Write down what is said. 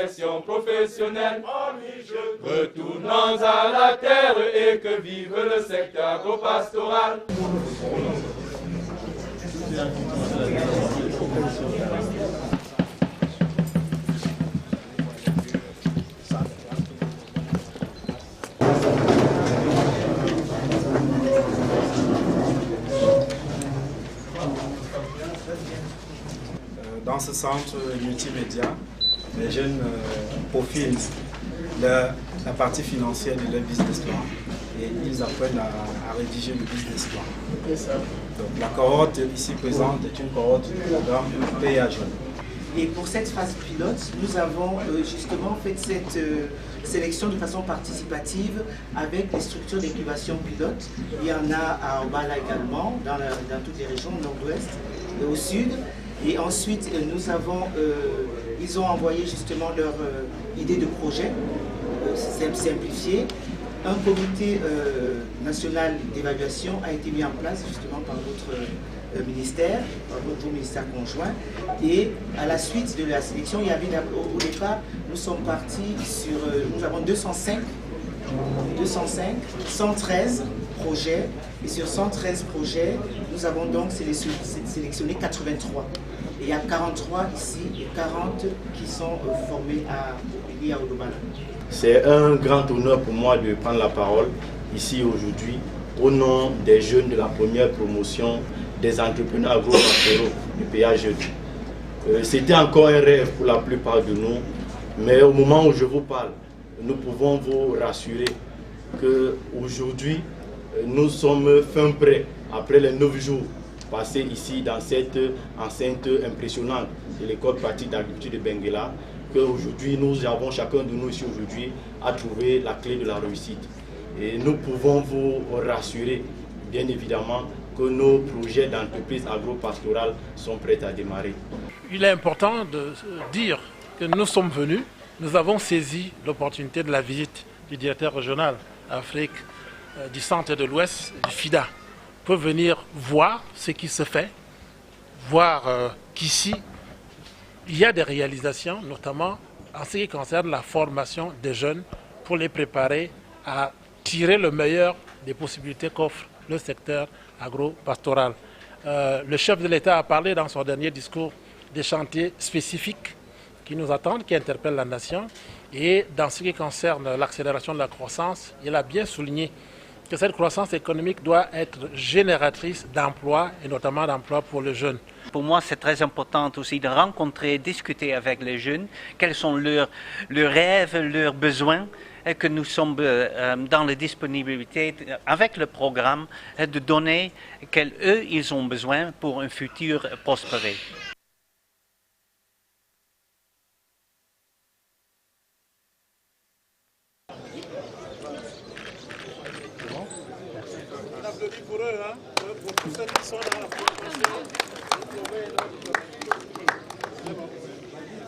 reconversion professionnelle. Retournons à la terre et que vive le secteur agropastoral. Dans ce centre multimédia, les jeunes profilent la partie financière de leur business plan et ils apprennent à rédiger le business plan. Donc, la cohorte ici présente est une cohorte du programme PA Jeunes. Et pour cette phase pilote, nous avons justement fait cette sélection de façon participative avec les structures d'incubation pilote. Il y en a à Obala également, dans toutes les régions, au nord-ouest et au sud. Et ensuite, ils ont envoyé justement leur idée de projet simplifiée. Un comité national d'évaluation a été mis en place justement par votre ministère, par votre ministère conjoint. Et à la suite de la sélection, il y avait au départ, nous sommes partis sur, nous avons 205, 113 projets. Et sur 113 projets, nous avons donc sélectionné 83. Et il y a 43 ici et 40 qui sont formés à Odobala. C'est un grand honneur pour moi de prendre la parole ici aujourd'hui au nom des jeunes de la première promotion des entrepreneurs agro-pastoraux du PA Jeunes. C'était encore un rêve pour la plupart de nous, mais au moment où je vous parle, nous pouvons vous rassurer qu'aujourd'hui, nous sommes fin prêts, après les 9 jours passés ici dans cette enceinte impressionnante de l'école pratique d'agriculture de Benguela, qu'aujourd'hui nous avons chacun de nous ici aujourd'hui à trouver la clé de la réussite. Et nous pouvons vous rassurer, bien évidemment, que nos projets d'entreprise agro-pastorale sont prêts à démarrer. Il est important de dire que nous sommes venus, nous avons saisi l'opportunité de la visite du directeur régional Afrique du centre et de l'ouest, du FIDA, pour venir voir ce qui se fait, voir qu'ici, il y a des réalisations, notamment en ce qui concerne la formation des jeunes pour les préparer à tirer le meilleur des possibilités qu'offre le secteur agro-pastoral. Le chef de l'État a parlé dans son dernier discours des chantiers spécifiques qui nous attendent, qui interpellent la nation. Et dans ce qui concerne l'accélération de la croissance, il a bien souligné que cette croissance économique doit être génératrice d'emplois et notamment d'emplois pour les jeunes. Pour moi, c'est très important aussi de rencontrer, discuter avec les jeunes, quels sont leurs rêves, leurs besoins, et que nous sommes dans la disponibilité avec le programme de donner qu'eux, ils ont besoin pour un futur prospéré. On applaudit pour eux, pour tous ceux qui sont dans la formation.